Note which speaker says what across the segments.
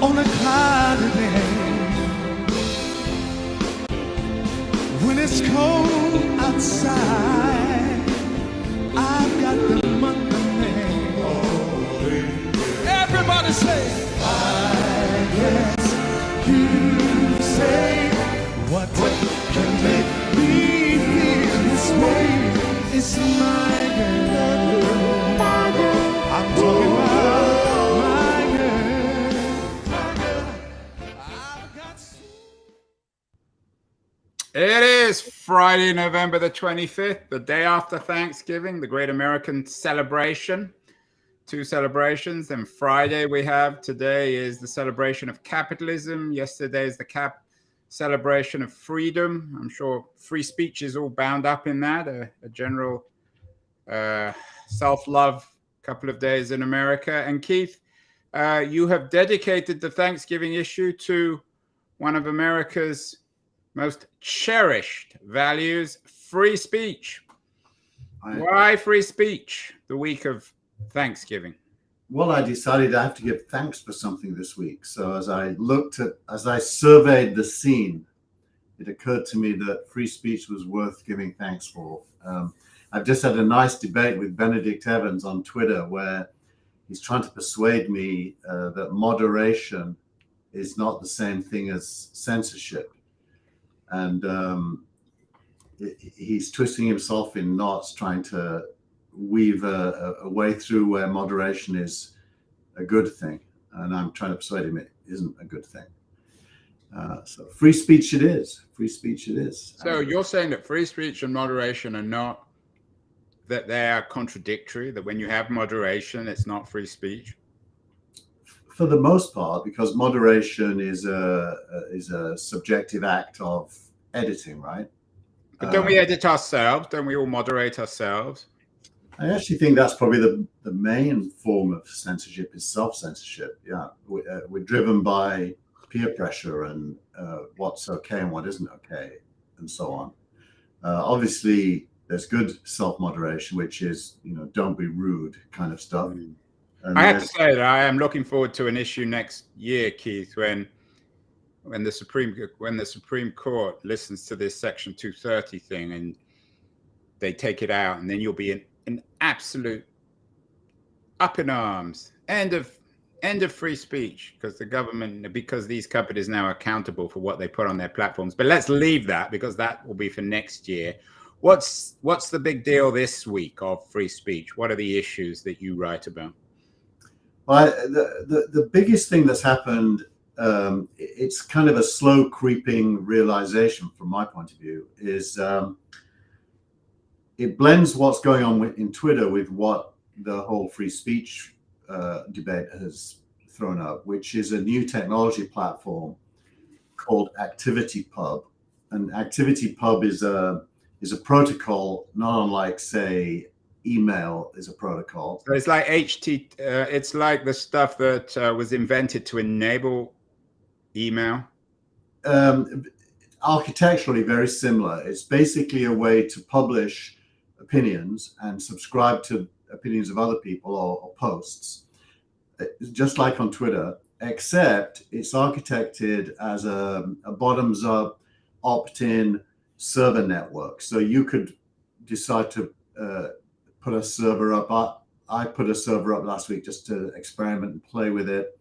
Speaker 1: on a cloudy day, when it's cold outside, I've got the month of May. Everybody say, I guess you say, what can make me feel this way? It's my girl. I'm talking about my girl. I've got.
Speaker 2: It is Friday, November the 25th, the day after Thanksgiving, the great American celebration. Two celebrations. Then Friday we have, today is the celebration of capitalism. Yesterday is the celebration of freedom. I'm sure free speech is all bound up in that, a general self-love couple of days in America. And Keith, you have dedicated the Thanksgiving issue to one of America's most cherished values, free speech. Why free speech the week of Thanksgiving?
Speaker 3: Well, I decided I have to give thanks for something this week. So as I surveyed the scene, it occurred to me that free speech was worth giving thanks for. I've just had a nice debate with Benedict Evans on Twitter where he's trying to persuade me that moderation is not the same thing as censorship. And he's twisting himself in knots trying to weave a way through where moderation is a good thing. And I'm trying to persuade him it isn't a good thing. So free speech it is. Free speech it is.
Speaker 2: So you're saying that free speech and moderation are not, that they are contradictory, that when you have moderation, it's not free speech?
Speaker 3: For the most part, because moderation is a subjective act of editing, right?
Speaker 2: But don't we edit ourselves? Don't we all moderate ourselves?
Speaker 3: I actually think that's probably the main form of censorship is self-censorship. Yeah, we're driven by peer pressure and what's okay and what isn't okay, and so on. Obviously, there's good self-moderation, which is, don't be rude kind of stuff. And
Speaker 2: I have to say that I am looking forward to an issue next year, Keith, when the Supreme Court listens to this Section 230 thing and they take it out, and then you'll be in absolute up in arms, end of free speech, because these companies now are accountable for what they put on their platforms. But let's leave that, because that will be for next year. What's the big deal this week of free speech? What are the issues that you write about?
Speaker 3: Well, the biggest thing that's happened, it's kind of a slow creeping realization from my point of view, is it blends what's going on in Twitter with what the whole free speech debate has thrown up, which is a new technology platform called ActivityPub. And ActivityPub is a protocol not unlike, say, email is a protocol.
Speaker 2: So it's like it's like the stuff that was invented to enable email.
Speaker 3: Architecturally very similar. It's basically a way to publish opinions and subscribe to opinions of other people or posts, just like on Twitter, except it's architected as a bottoms-up opt-in server network. So you could decide to put a server up. I put a server up last week just to experiment and play with it.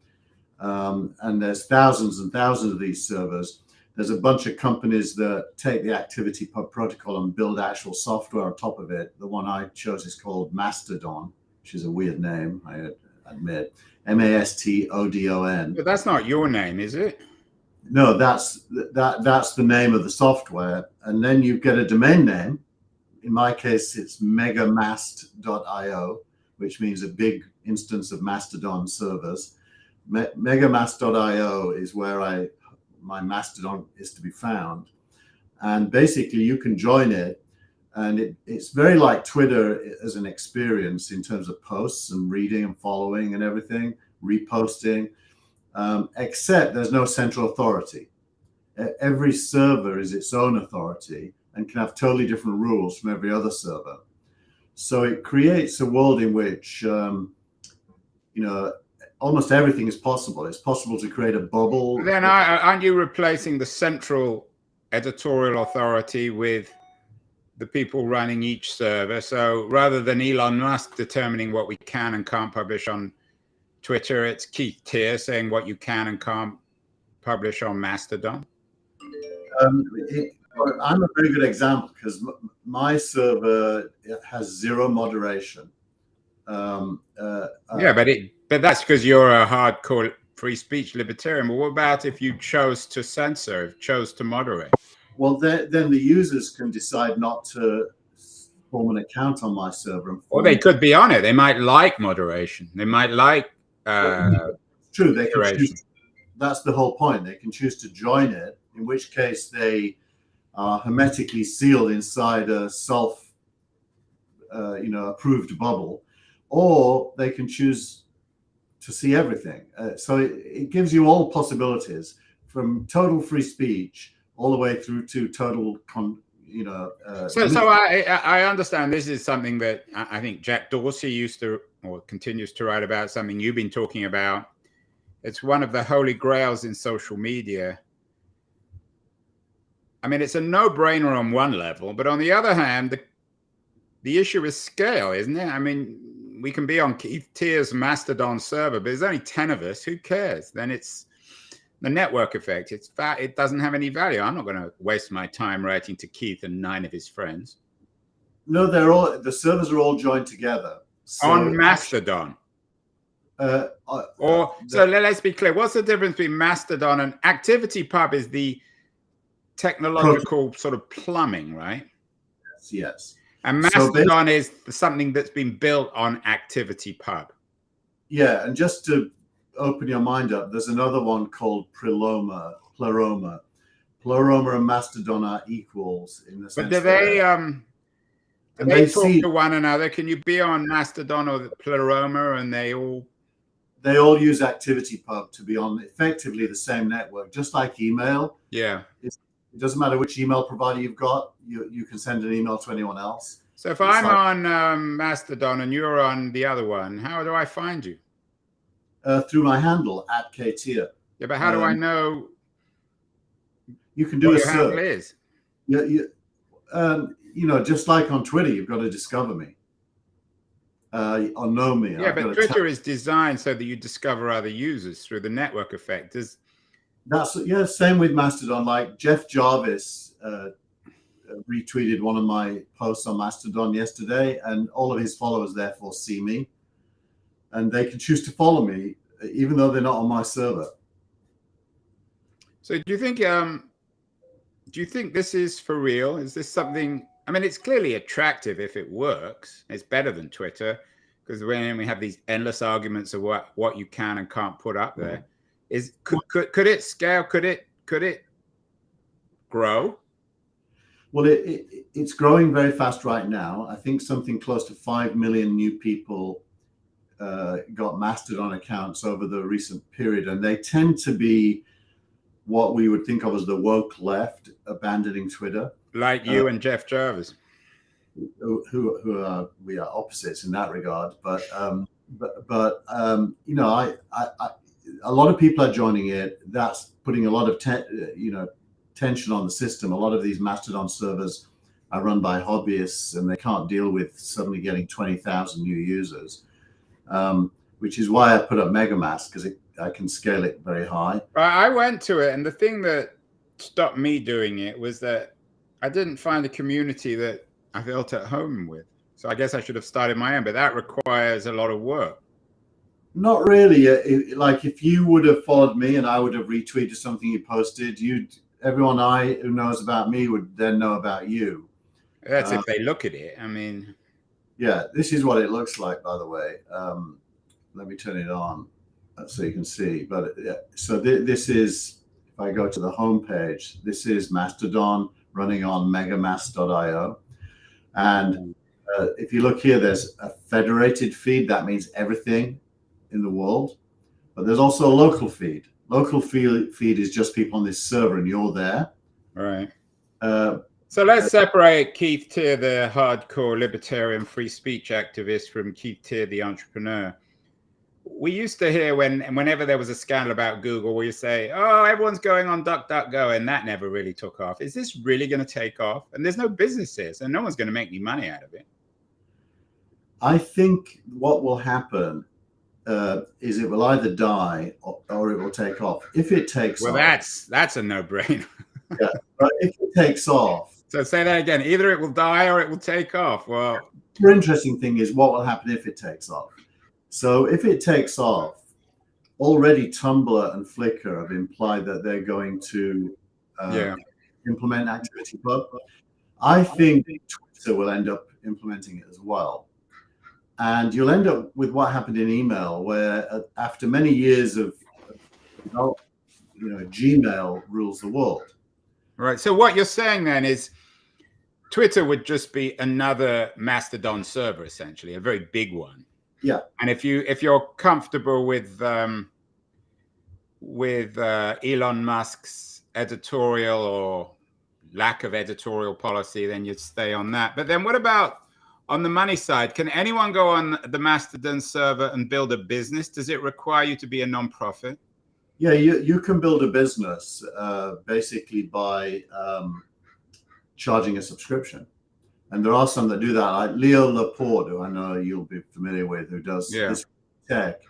Speaker 3: And there's thousands and thousands of these servers. There's a bunch of companies that take the ActivityPub protocol and build actual software on top of it. The one I chose is called Mastodon, which is a weird name, I admit. Mastodon.
Speaker 2: But that's not your name, is it?
Speaker 3: No, that's the name of the software. And then you get a domain name. In my case, it's megamast.io, which means a big instance of Mastodon servers. Megamast.io is where my Mastodon is to be found. And basically you can join it, and it's very like Twitter as an experience in terms of posts and reading and following and everything, reposting, except there's no central authority. Every server is its own authority and can have totally different rules from every other server. So it creates a world in which, almost everything is possible. It's possible to create a bubble.
Speaker 2: Then aren't you replacing the central editorial authority with the people running each server? So rather than Elon Musk determining what we can and can't publish on Twitter, it's Keith Tier saying what you can and can't publish on Mastodon.
Speaker 3: I'm a very good example because my server has zero moderation.
Speaker 2: Yeah, but that's because you're a hardcore free speech libertarian. But what about if you chose to censor, chose to moderate?
Speaker 3: Well, then the users can decide not to form an account on my server.
Speaker 2: Or they could be on it. They might like moderation. They might like.
Speaker 3: True, they can choose. That's the whole point. They can choose to join it, in which case they are hermetically sealed inside a approved bubble, or they can choose to see everything. So it gives you all possibilities, from total free speech all the way through to total
Speaker 2: So I understand this is something that I think Jack Dorsey used to, or continues to, write about, something you've been talking about. It's one of the holy grails in social media. I mean, it's a no-brainer on one level, but on the other hand, the issue is scale, isn't it? I mean, we can be on Keith Tier's Mastodon server, but there's only 10 of us. Who cares? Then it's the network effect. It doesn't have any value. I'm not going to waste my time writing to Keith and 9 of his friends.
Speaker 3: No, the servers are all joined together.
Speaker 2: So on Mastodon. So let's be clear. What's the difference between Mastodon and ActivityPub? Is the technological sort of plumbing, right?
Speaker 3: Yes.
Speaker 2: And Mastodon is something that's been built on ActivityPub.
Speaker 3: Yeah, and just to open your mind up, there's another one called Pleroma. Pleroma and Mastodon are equals in the sense.
Speaker 2: But do they talk to one another? Can you be on Mastodon or Pleroma and they all
Speaker 3: use ActivityPub to be on effectively the same network, just like email.
Speaker 2: Yeah.
Speaker 3: It doesn't matter which email provider you've got. You can send an email to anyone else.
Speaker 2: So if I'm on Mastodon and you're on the other one, how do I find you?
Speaker 3: Through my handle @KTier.
Speaker 2: Yeah, but how do I know?
Speaker 3: You can do
Speaker 2: what
Speaker 3: a
Speaker 2: your
Speaker 3: search.
Speaker 2: Handle is?
Speaker 3: Yeah, just like on Twitter, you've got to discover me. Or know me.
Speaker 2: Yeah, but Twitter is designed so that you discover other users through the network effect.
Speaker 3: Same with Mastodon. Like Jeff Jarvis retweeted one of my posts on Mastodon yesterday, and all of his followers therefore see me, and they can choose to follow me even though they're not on my server.
Speaker 2: So do you think this is for real? Is this something? I mean, it's clearly attractive if it works. It's better than Twitter, because when we have these endless arguments of what you can and can't put up there, could it scale? Could it grow?
Speaker 3: Well, it's growing very fast right now. I think something close to 5 million new people got Mastodon accounts over the recent period, and they tend to be what we would think of as the woke left abandoning Twitter.
Speaker 2: Like you and Jeff Jarvis,
Speaker 3: who are we are opposites in that regard, but a lot of people are joining it. That's putting a lot of tension on the system. A lot of these Mastodon servers are run by hobbyists, and they can't deal with suddenly getting 20,000 new users, which is why I put up MegaMask, because I can scale it very high.
Speaker 2: I went to it, and the thing that stopped me doing it was that I didn't find a community that I felt at home with. So I guess I should have started my own, but that requires a lot of work.
Speaker 3: Not really. Like if you would have followed me and I would have retweeted something you posted, everyone who knows about me would then know about you.
Speaker 2: That's if they look at it. I mean,
Speaker 3: yeah, this is what it looks like, by the way. Let me turn it on so you can see. But so this is, if I go to the home page, this is Mastodon running on megamask.io. And if you look here, there's a federated feed. That means everything in the world. But there's also a local feed. Local feed is just people on this server, and you're there.
Speaker 2: Right. So let's separate Keith Tier, the hardcore libertarian free speech activist, from Keith Tier, the entrepreneur. we used to hear whenever there was a scandal about Google, we say, "Oh, everyone's going on DuckDuckGo," and that never really took off. Is this really going to take off? And there's no business here, so no one's going to make any money out of it.
Speaker 3: I think what will happen is it will either die or it will take off. If it takes
Speaker 2: off, that's a no-brainer.
Speaker 3: Yeah, but if it takes off.
Speaker 2: So say that again. Either it will die or it will take off. Well,
Speaker 3: the interesting thing is what will happen if it takes off. So if it takes off, already Tumblr and Flickr have implied that they're going to implement ActivityPub. I think Twitter will end up implementing it as well. And you'll end up with what happened in email, where after many years of Gmail rules the world.
Speaker 2: Right. So what you're saying then is Twitter would just be another Mastodon server, essentially, a very big one.
Speaker 3: Yeah.
Speaker 2: And if you're comfortable with Elon Musk's editorial or lack of editorial policy, then you'd stay on that. But then what about on the money side? Can anyone go on the Mastodon server and build a business? Does it require you to be a non-profit?
Speaker 3: Yeah, you can build a business basically by charging a subscription. And there are some that do that, like Leo Laporte, who I know you'll be familiar with, who does this tech.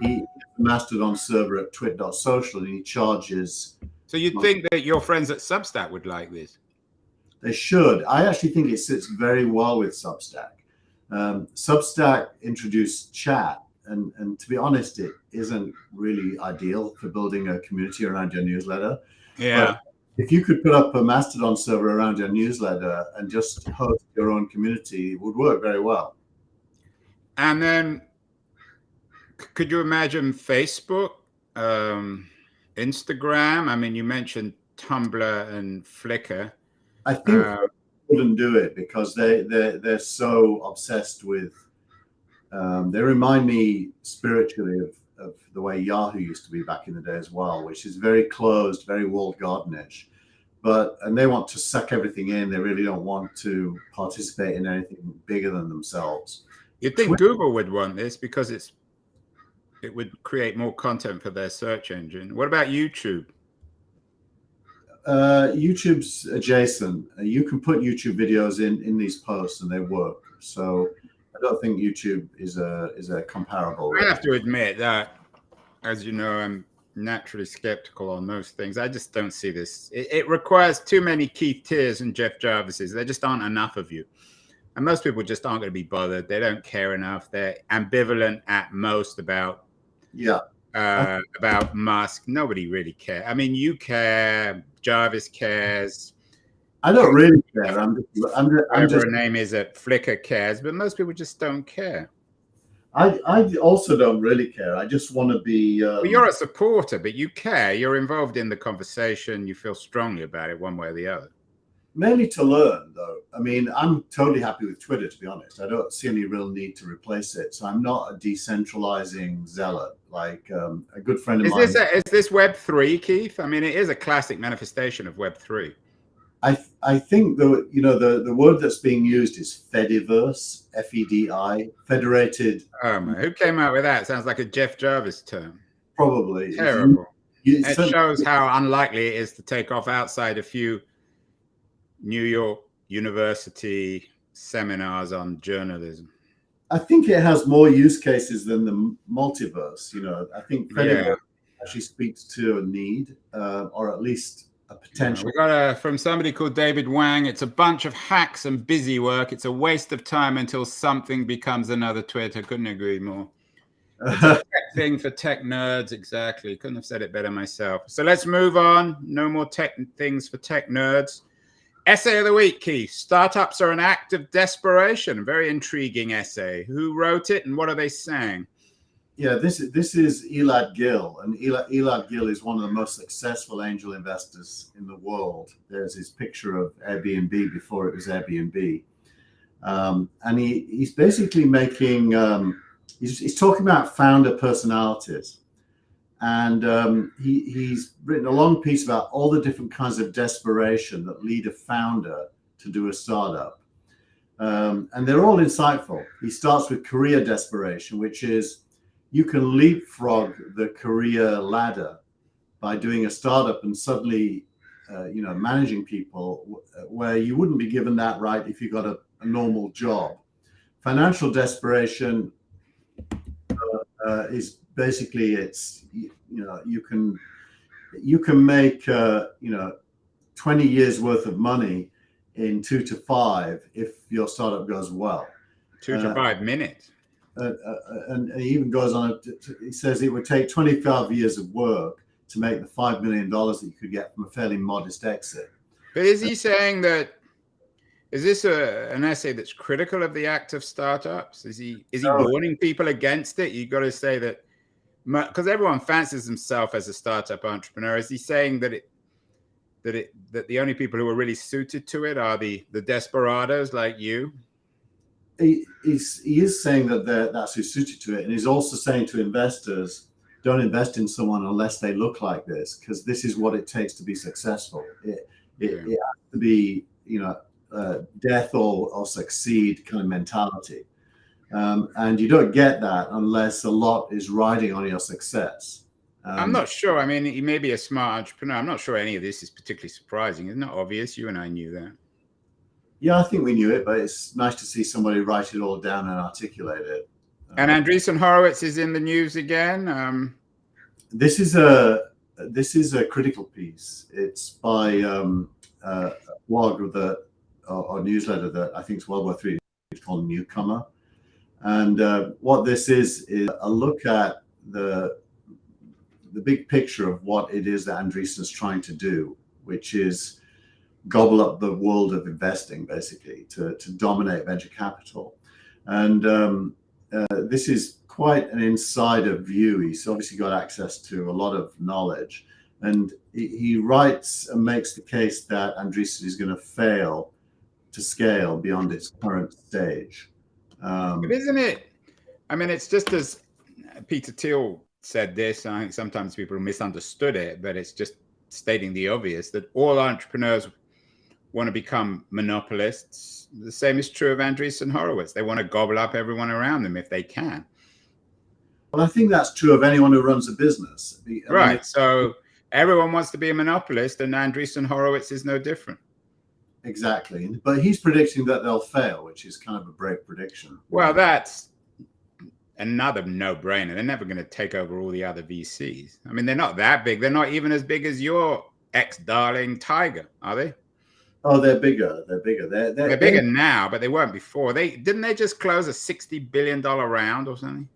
Speaker 3: He has a Mastodon server at twit.social, and he charges.
Speaker 2: So you'd think that your friends at Substack would like this?
Speaker 3: They should. I actually think it sits very well with Substack. Substack introduced chat, and to be honest, it isn't really ideal for building a community around your newsletter.
Speaker 2: Yeah.
Speaker 3: But if you could put up a Mastodon server around your newsletter and just host your own community, it would work very well.
Speaker 2: And then could you imagine Facebook, Instagram? I mean, you mentioned Tumblr and Flickr.
Speaker 3: I think they wouldn't do it because they're so obsessed with. They remind me spiritually of the way Yahoo used to be back in the day as well, which is very closed, very walled gardenish. And they want to suck everything in. They really don't want to participate in anything bigger than themselves.
Speaker 2: You'd think Google would want this because it would create more content for their search engine. What about YouTube?
Speaker 3: YouTube's adjacent. You can put YouTube videos in these posts and they work. So I don't think YouTube is a comparable.
Speaker 2: I have to admit that, as you know, I'm naturally skeptical on most things. I just don't see this. It requires too many Keith Tears and Jeff Jarvises. There just aren't enough of you. And most people just aren't going to be bothered. They don't care enough. They're ambivalent at most about Musk. Nobody really cares. I mean, you care. Jarvis cares.
Speaker 3: I don't really care. I'm
Speaker 2: just her name is at Flickr cares, but most people just don't care.
Speaker 3: I also don't really care. I just want to be.
Speaker 2: Well, you're a supporter, but you care. You're involved in the conversation. You feel strongly about it, one way or the other.
Speaker 3: Mainly to learn, though. I mean, I'm totally happy with Twitter, to be honest. I don't see any real need to replace it. So I'm not a decentralizing zealot like a good friend of mine.
Speaker 2: Is this Web3, Keith? I mean, it is a classic manifestation of Web3.
Speaker 3: I think the word that's being used is Fediverse, F-E-D-I, federated.
Speaker 2: Who came out with that? Sounds like a Jeff Jarvis term.
Speaker 3: Probably.
Speaker 2: Terrible. It shows how unlikely it is to take off outside a few New York University seminars on journalism.
Speaker 3: I think it has more use cases than the multiverse. I think Fediverse actually speaks to a need, or at least a potential.
Speaker 2: We got from somebody called David Wang. It's a bunch of hacks and busy work. It's a waste of time until something becomes another Twitter. Couldn't agree more. It's a tech thing for tech nerds. Exactly. Couldn't have said it better myself. So let's move on. No more tech things for tech nerds. Essay of the week, Keith. Startups are an act of desperation. A very intriguing essay. Who wrote it and what are they saying?
Speaker 3: Yeah, this is Elad Gil, and Elad Gil is one of the most successful angel investors in the world. There's his picture of Airbnb before it was Airbnb, and he's basically making he's talking about founder personalities, and he's written a long piece about all the different kinds of desperation that lead a founder to do a startup, and they're all insightful. He starts with career desperation, which is you can leapfrog the career ladder by doing a startup and suddenly, managing people where you wouldn't be given that right if you got a normal job. Financial desperation is basically you can make 20 years worth of money in 2 to 5 if your startup goes well.
Speaker 2: 2 to 5 minutes.
Speaker 3: And he even goes on. He says it would take 25 years of work to make the $5 million that you could get from a fairly modest exit.
Speaker 2: But is he saying that? Is this an essay that's critical of the act of startups? Is he warning people against it? You got to say that, because everyone fancies himself as a startup entrepreneur. Is he saying that the only people who are really suited to it are the desperados like you?
Speaker 3: He is saying that that's who's suited to it, and he's also saying to investors, don't invest in someone unless they look like this, because this is what it takes to be successful. It has to be death or succeed kind of mentality, and you don't get that unless a lot is riding on your success.
Speaker 2: I'm not sure. I mean, he may be a smart entrepreneur. I'm not sure any of this is particularly surprising. It's not obvious. You and I knew that.
Speaker 3: Yeah, I think we knew it, but it's nice to see somebody write it all down and articulate it.
Speaker 2: And Andreessen Horowitz is in the news again.
Speaker 3: This is a critical piece. It's by a blog or newsletter that I think is World War III. It's called Newcomer, and what this is a look at the big picture of what it is that Andreessen's trying to do, which is gobble up the world of investing, basically, to dominate venture capital. And this is quite an insider view. He's obviously got access to a lot of knowledge, and he writes and makes the case that Andreessen is going to fail to scale beyond its current stage.
Speaker 2: But isn't it? I mean, it's just as Peter Thiel said this, and I think sometimes people misunderstood it, but it's just stating the obvious that all entrepreneurs want to become monopolists. The same is true of Andreessen Horowitz. They want to gobble up everyone around them if they can.
Speaker 3: Well, I think that's true of anyone who runs a business.
Speaker 2: Right. So everyone wants to be a monopolist, and Andreessen Horowitz is no different.
Speaker 3: Exactly. But he's predicting that they'll fail, which is kind of a brave prediction.
Speaker 2: Well, that's another no-brainer. They're never going to take over all the other VCs. I mean, they're not that big. They're not even as big as your ex-darling Tiger, are they?
Speaker 3: Oh, they're bigger. They're bigger.
Speaker 2: They're bigger now, but they weren't before. Didn't they just close a $60 billion round or something?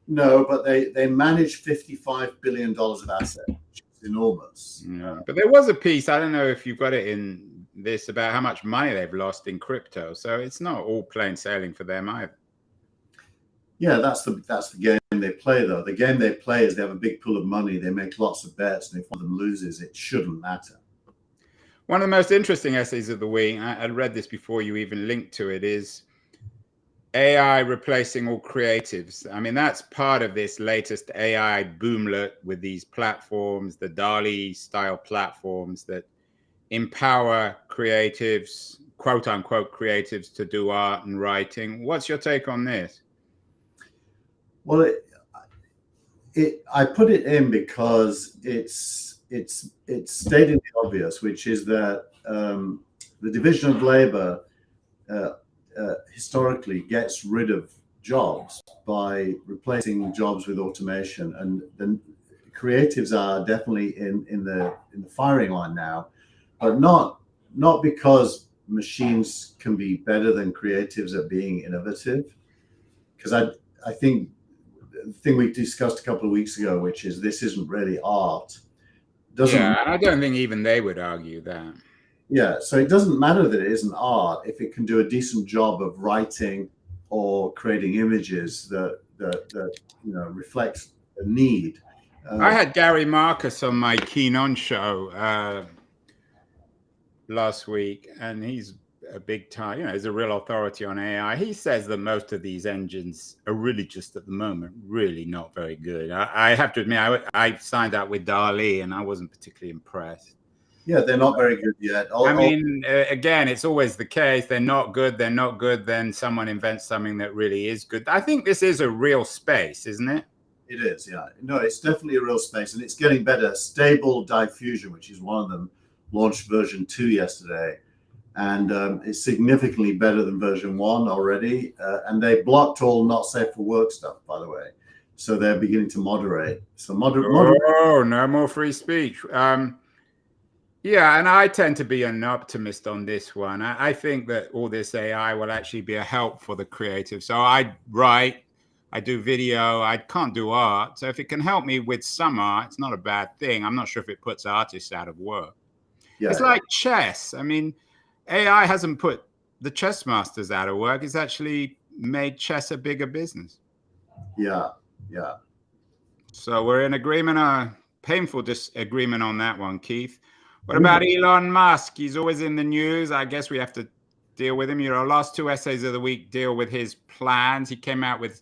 Speaker 3: No, but they manage $55 billion of assets, which is enormous.
Speaker 2: Yeah. But there was a piece, I don't know if you've got it in this, about how much money they've lost in crypto. So it's not all plain sailing for them either.
Speaker 3: Yeah, that's the game they play, though. The game they play is they have a big pool of money. They make lots of bets, and if one of them loses, it shouldn't matter.
Speaker 2: One of the most interesting essays of the week, I read this before you even linked to it, is AI replacing all creatives. I mean, that's part of this latest AI boomlet with these platforms, the DALL-E style platforms that empower creatives, quote unquote creatives, to do art and writing. What's your take on this?
Speaker 3: Well, I put it in because it's stating the obvious, which is that the division of labor historically gets rid of jobs by replacing jobs with automation, and the creatives are definitely in the firing line now, but not because machines can be better than creatives at being innovative. Because I think the thing we discussed a couple of weeks ago, which is this isn't really art.
Speaker 2: Yeah, and I don't think even they would argue that.
Speaker 3: Yeah, so it doesn't matter that it isn't art if it can do a decent job of writing or creating images that reflects a need.
Speaker 2: I had Gary Marcus on my Keen On show last week, and he's a big time, he's a real authority on AI. He says that most of these engines are really just at the moment really not very good. I have to admit, I signed up with DALL-E and I wasn't particularly impressed.
Speaker 3: Yeah, they're not very good yet.
Speaker 2: Again, it's always the case. They're not good. Then someone invents something that really is good. I think this is a real space, isn't it?
Speaker 3: It is, yeah. No, it's definitely a real space, and it's getting better. Stable Diffusion, which is one of them, launched version 2 yesterday, and it's significantly better than version 1 already. And they blocked all not safe for work stuff, by the way. So they're beginning to moderate. So
Speaker 2: Oh, no more free speech. Yeah, and I tend to be an optimist on this one. I think that all this AI will actually be a help for the creative. So I write, I do video, I can't do art. So if it can help me with some art, it's not a bad thing. I'm not sure if it puts artists out of work.
Speaker 3: Yeah,
Speaker 2: it's like chess. I mean, AI hasn't put the chess masters out of work. It's actually made chess a bigger business.
Speaker 3: Yeah, yeah.
Speaker 2: So we're in agreement, a painful disagreement on that one, Keith. What about Elon Musk? He's always in the news. I guess we have to deal with him. You know, last 2 essays of the week deal with his plans. He came out with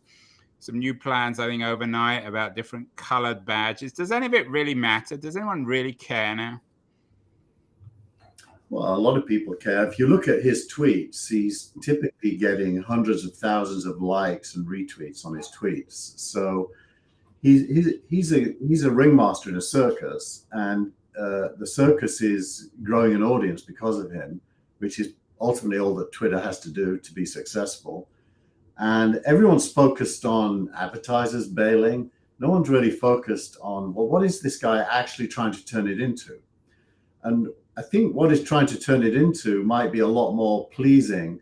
Speaker 2: some new plans, I think, overnight about different colored badges. Does any of it really matter? Does anyone really care now?
Speaker 3: Well, a lot of people care. If you look at his tweets, he's typically getting hundreds of thousands of likes and retweets on his tweets. So he's a ringmaster in a circus, and the circus is growing an audience because of him, which is ultimately all that Twitter has to do to be successful. And everyone's focused on advertisers bailing. No one's really focused on, well, what is this guy actually trying to turn it into? And I think what he's trying to turn it into might be a lot more pleasing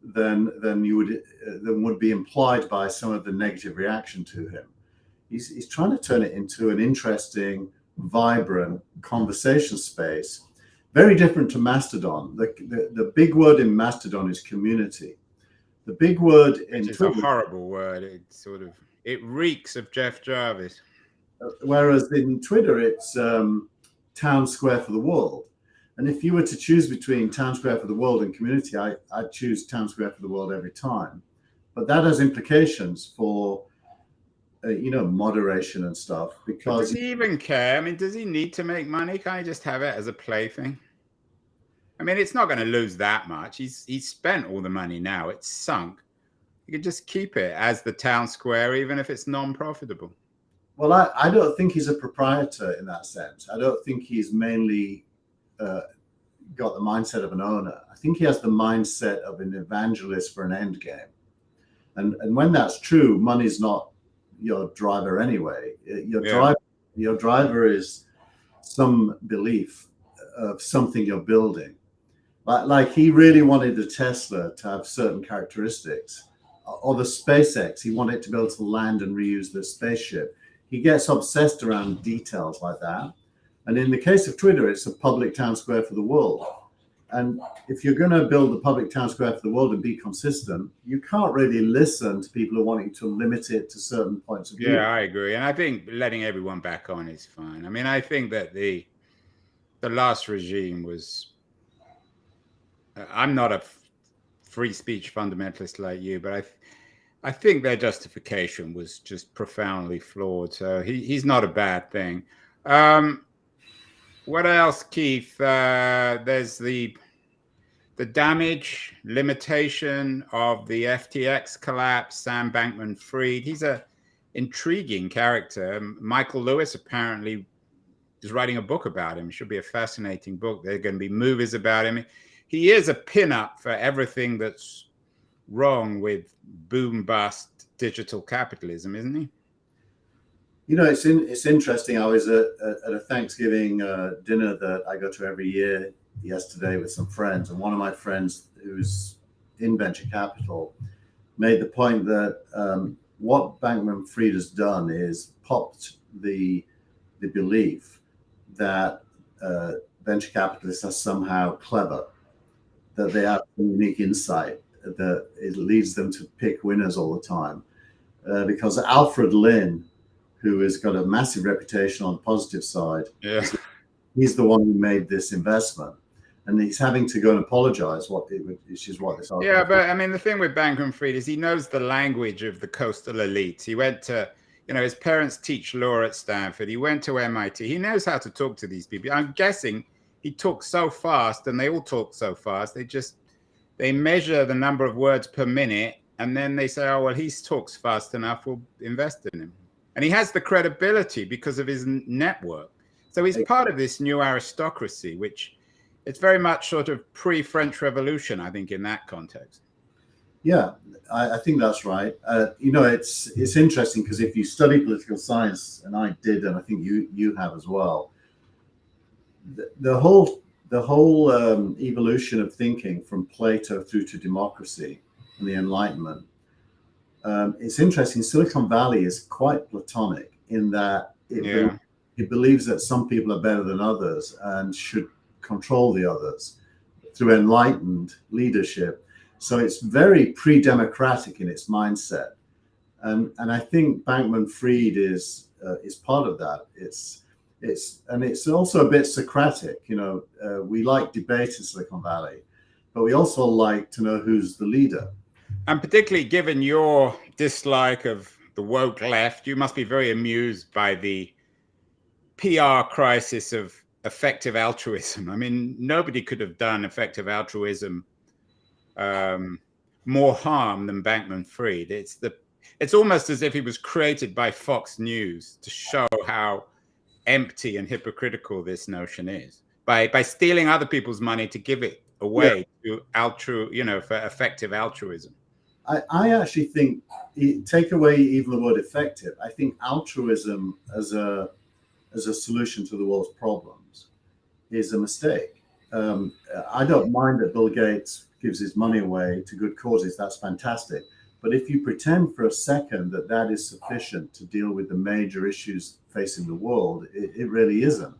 Speaker 3: than would be implied by some of the negative reaction to him. He's trying to turn it into an interesting, vibrant conversation space, very different to Mastodon. The big word in Mastodon is community. The big word in
Speaker 2: Twitter, a horrible word. It reeks of Jeff Jarvis.
Speaker 3: Whereas in Twitter, it's town square for the world. And if you were to choose between town square for the world and community, I'd choose town square for the world every time. But that has implications for moderation and stuff. Because
Speaker 2: does he even care? I mean, does he need to make money? Can't he just have it as a plaything? I mean, it's not going to lose that much. He's spent all the money now. It's sunk. You could just keep it as the town square, even if it's non-profitable.
Speaker 3: Well, I don't think he's a proprietor in that sense. I don't think he's mainly got the mindset of an owner. I think he has the mindset of an evangelist for an end game. And when that's true, money's not your driver anyway. Your driver is some belief of something you're building. Like he really wanted the Tesla to have certain characteristics, or the SpaceX. He wanted to be able to land and reuse the spaceship. He gets obsessed around details like that. And in the case of Twitter, it's a public town square for the world. And if you're going to build a public town square for the world and be consistent, you can't really listen to people who want you to limit it to certain points of view.
Speaker 2: Yeah, I agree. And I think letting everyone back on is fine. I mean, I think that the last regime was... I'm not a free speech fundamentalist like you, but I think their justification was just profoundly flawed. So he's not a bad thing. What else, Keith? There's the damage limitation of the FTX collapse. Sam Bankman-Fried. He's a intriguing character. Michael Lewis apparently is writing a book about him. It should be a fascinating book. There are going to be movies about him. He is a pinup for everything that's wrong with boom bust digital capitalism, isn't he?
Speaker 3: You know, it's interesting. I was at a Thanksgiving dinner that I go to every year yesterday with some friends, and one of my friends who's in venture capital made the point that what Bankman-Fried has done is popped the belief that venture capitalists are somehow clever, that they have a unique insight, that it leads them to pick winners all the time. Because Alfred Lin, who has got a massive reputation on the positive side, he's the one who made this investment. And he's having to go and apologize, which is what this argument.
Speaker 2: Yeah, but I mean, the thing with Bankman-Fried is he knows the language of the coastal elites. He went to, his parents teach law at Stanford. He went to MIT. He knows how to talk to these people. I'm guessing he talks so fast, and they all talk so fast. They measure the number of words per minute, and then they say, oh, well, he talks fast enough, we'll invest in him. And he has the credibility because of his network. So he's part of this new aristocracy, which it's very much sort of pre-French Revolution, I think, in that context.
Speaker 3: Yeah, I think that's right. It's interesting because if you study political science, and I did, and I think you have as well, the whole evolution of thinking from Plato through to democracy and the Enlightenment. It's interesting. Silicon Valley is quite Platonic in that it believes that some people are better than others and should control the others through enlightened leadership. So it's very pre-democratic in its mindset, and I think Bankman-Fried is part of that. It's also a bit Socratic. We like debate in Silicon Valley, but we also like to know who's the leader.
Speaker 2: And particularly given your dislike of the woke left, you must be very amused by the PR crisis of effective altruism. I mean, nobody could have done effective altruism more harm than Bankman-Fried. It's almost as if he was created by Fox News to show how empty and hypocritical this notion is by stealing other people's money to give it away to for effective altruism.
Speaker 3: I actually think, take away even the word effective, I think altruism as a solution to the world's problems is a mistake. I don't mind that Bill Gates gives his money away to good causes. That's fantastic. But if you pretend for a second that that is sufficient to deal with the major issues facing the world, it really isn't.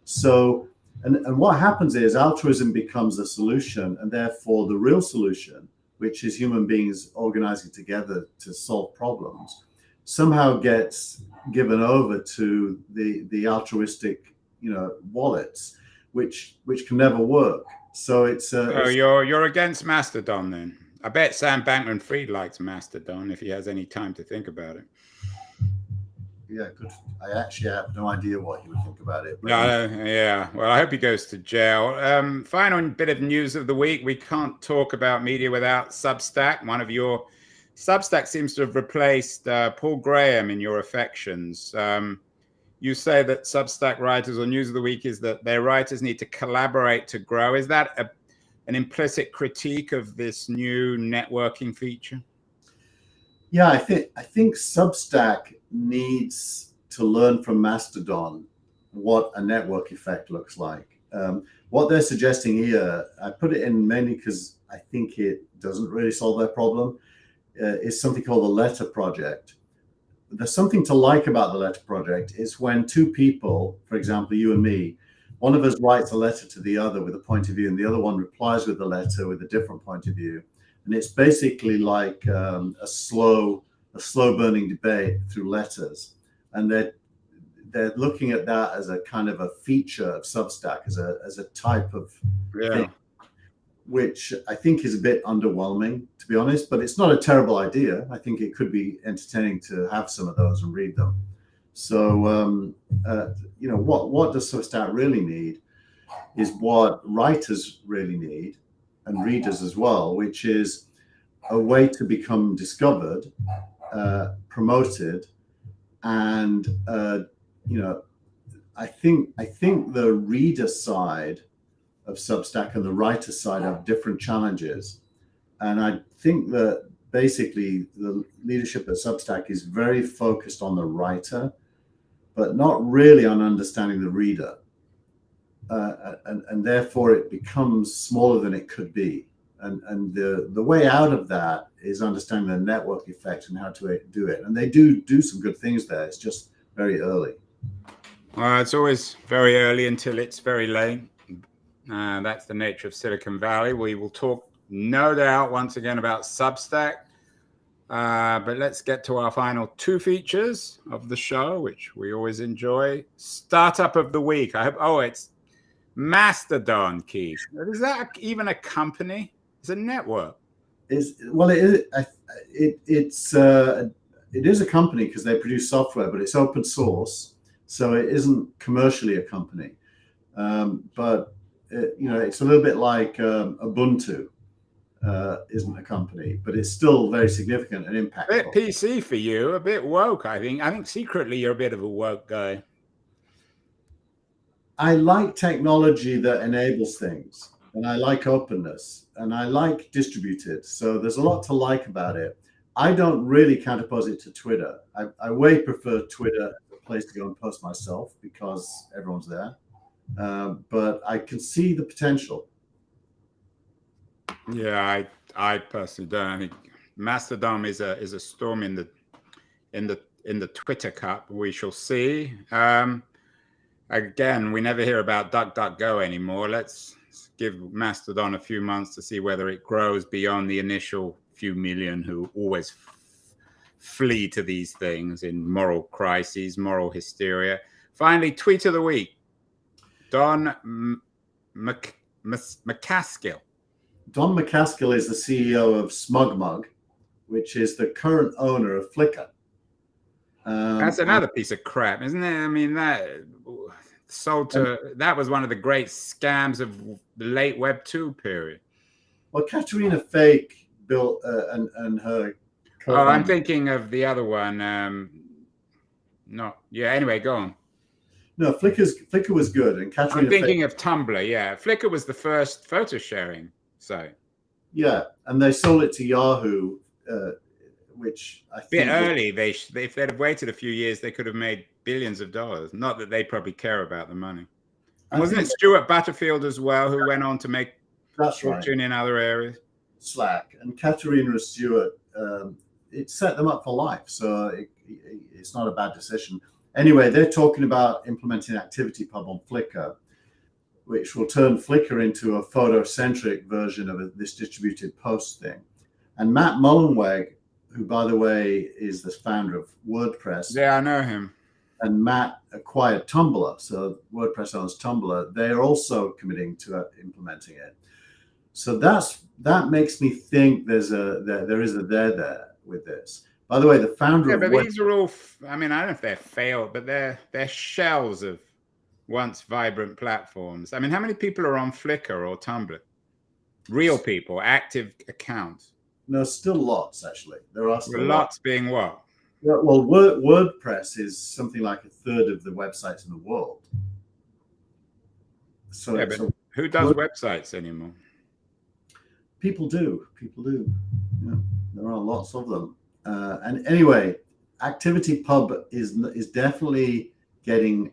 Speaker 3: So, and what happens is altruism becomes a solution, and therefore the real solution, which is human beings organizing together to solve problems, somehow gets given over to the altruistic, wallets, which can never work. So
Speaker 2: you're against Mastodon then? I bet Sam Bankman-Fried likes Mastodon if he has any time to think about it.
Speaker 3: Yeah, good. I actually have no idea what he would think about it.
Speaker 2: Yeah. Well, I hope he goes to jail. Final bit of news of the week. We can't talk about media without Substack. Substack seems to have replaced Paul Graham in your affections. You say that Substack writers, or news of the week is that their writers need to collaborate to grow. Is that an implicit critique of this new networking feature?
Speaker 3: Yeah, I think Substack needs to learn from Mastodon what a network effect looks like. What they're suggesting here, I put it in mainly because I think it doesn't really solve their problem, is something called the Letter Project. There's something to like about the Letter Project is when two people, for example, you and me, one of us writes a letter to the other with a point of view, and the other one replies with the letter with a different point of view. And it's basically like a slow burning debate through letters. And they're looking at that as a kind of a feature of Substack, as a type of thing, which I think is a bit underwhelming, to be honest, but it's not a terrible idea. I think it could be entertaining to have some of those and read them. So, what does Substack really need is what writers really need, and readers as well, which is a way to become discovered, promoted, and I think the reader side of Substack and the writer side have different challenges, and I think that basically the leadership at Substack is very focused on the writer, but not really on understanding the reader, and therefore it becomes smaller than it could be. And the way out of that is understanding the network effect and how to do it. And they do some good things there. It's just very early.
Speaker 2: Well, it's always very early until it's very late. That's the nature of Silicon Valley. We will talk, no doubt, once again about Substack. But let's get to our final two features of the show, which we always enjoy. Startup of the week. It's Mastodon, Keith. Is that even a company? It's a network.
Speaker 3: It is a company because they produce software, but it's open source, so it isn't commercially a company. But it's a little bit like Ubuntu. isn't a company, but it's still very significant and
Speaker 2: A bit
Speaker 3: impactful.
Speaker 2: PC for you, a bit woke, I think. I think secretly you're a bit of a woke guy.
Speaker 3: I like technology that enables things, and I like openness, and I like distributed. So there's a lot to like about it. I don't really counterpose it to Twitter. I way prefer Twitter as a place to go and post myself because everyone's there. But I can see the potential.
Speaker 2: Yeah, I personally don't. I think Mastodon is a storm in the Twitter Cup. We shall see. Again, we never hear about DuckDuckGo anymore. Let's give Mastodon a few months to see whether it grows beyond the initial few million who always flee to these things in moral crises, moral hysteria. Finally, tweet of the week. Don McCaskill.
Speaker 3: Don McCaskill is the CEO of SmugMug, which is the current owner of Flickr.
Speaker 2: That's another piece of crap, isn't it? I mean, that was one of the great scams of the late Web 2 period.
Speaker 3: Well, Katerina Fake built and her.
Speaker 2: Oh, I'm thinking of the other one. Anyway, go on.
Speaker 3: No, Flickr was good, and Katerina.
Speaker 2: I'm thinking of Tumblr. Yeah, Flickr was the first photo sharing site.
Speaker 3: Yeah, and they sold it to Yahoo, which I think
Speaker 2: early. If they'd have waited a few years, they could have made billions of dollars. Not that they probably care about the money. And wasn't it Stuart Butterfield as well who went on to make fortune in other areas?
Speaker 3: Slack and Katerina Stewart. It set them up for life, so it's not a bad decision. Anyway, they're talking about implementing ActivityPub on Flickr, which will turn Flickr into a photo-centric version of this distributed post thing. And Matt Mullenweg, who, by the way, is the founder of WordPress.
Speaker 2: Yeah, I know him.
Speaker 3: And Matt acquired Tumblr, so WordPress owns Tumblr. They are also committing to implementing it. So that makes me think there is a there with this. By the way, the founder of
Speaker 2: these are all. I mean, I don't know if they're failed, but they're shells of once vibrant platforms. I mean, how many people are on Flickr or Tumblr? Real people, active accounts.
Speaker 3: No, still lots actually. There are still
Speaker 2: lots. Being what?
Speaker 3: Well, WordPress is something like a third of the websites in the world. So,
Speaker 2: yeah, but who does websites anymore?
Speaker 3: People do. Yeah, there are lots of them. And anyway, ActivityPub is definitely getting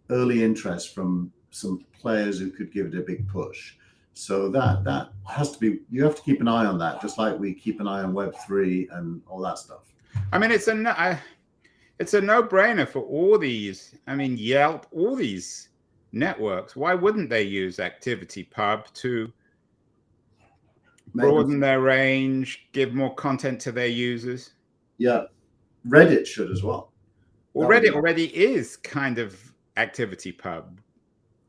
Speaker 3: early interest from some players who could give it a big push. So that has to be. You have to keep an eye on that, just like we keep an eye on Web3 and all that stuff.
Speaker 2: I mean, it's a no-brainer for all these. I mean, Yelp, all these networks. Why wouldn't they use ActivityPub to broaden their range, give more content to their users?
Speaker 3: Yeah, Reddit should as well.
Speaker 2: Well, Reddit already is kind of ActivityPub,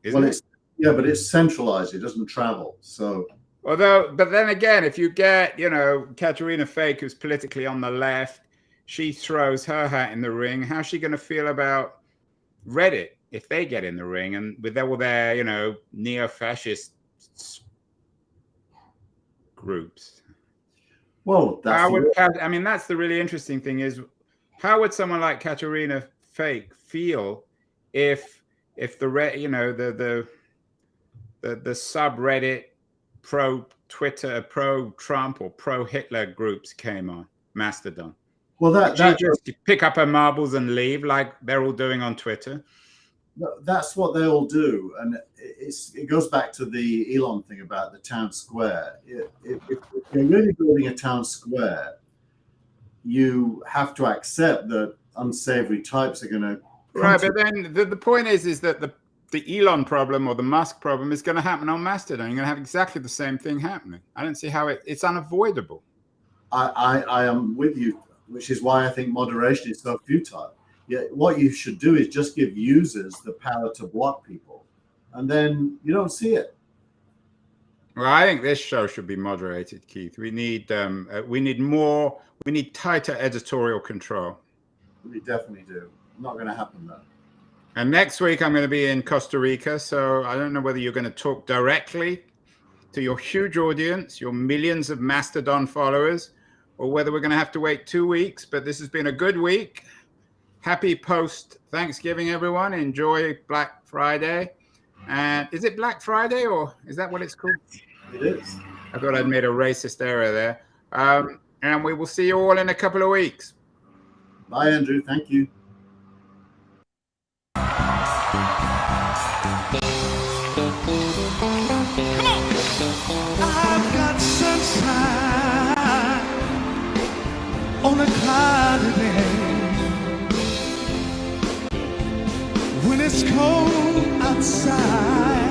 Speaker 2: isn't it?
Speaker 3: Yeah, but it's centralized. It doesn't travel. So,
Speaker 2: but then again, if you get, Katerina Fake, who's politically on the left, she throws her hat in the ring. How's she going to feel about Reddit if they get in the ring and with all their, neo-fascist groups?
Speaker 3: Well,
Speaker 2: that's the really interesting thing is, how would someone like Katerina Fake feel if the subreddit pro-Twitter, pro-Trump or pro-Hitler groups came on Mastodon? Well, that just pick up her marbles and leave like they're all doing on Twitter.
Speaker 3: That's what they all do, and it goes back to the Elon thing about the town square. If you're really building a town square, you have to accept that unsavory types are going to.
Speaker 2: Right, but then the point is that the Elon problem or the Musk problem is going to happen on Mastodon. You're going to have exactly the same thing happening. I don't see how it's unavoidable.
Speaker 3: I am with you, which is why I think moderation is so futile. Yeah, what you should do is just give users the power to block people, and then you don't see it.
Speaker 2: Well, I think this show should be moderated, Keith. We need more. We need tighter editorial control.
Speaker 3: We definitely do. Not going to happen though.
Speaker 2: And next week I'm going to be in Costa Rica, so I don't know whether you're going to talk directly to your huge audience, your millions of Mastodon followers, or whether we're going to have to wait 2 weeks. But this has been a good week. Happy post-Thanksgiving, everyone. Enjoy Black Friday. And is it Black Friday, or is that what it's called?
Speaker 3: It is.
Speaker 2: I thought I'd made a racist error there. And we will see you all in a couple of weeks.
Speaker 3: Bye, Andrew. Thank you.
Speaker 1: I've got sunshine on a cloudy day. When it's cold outside,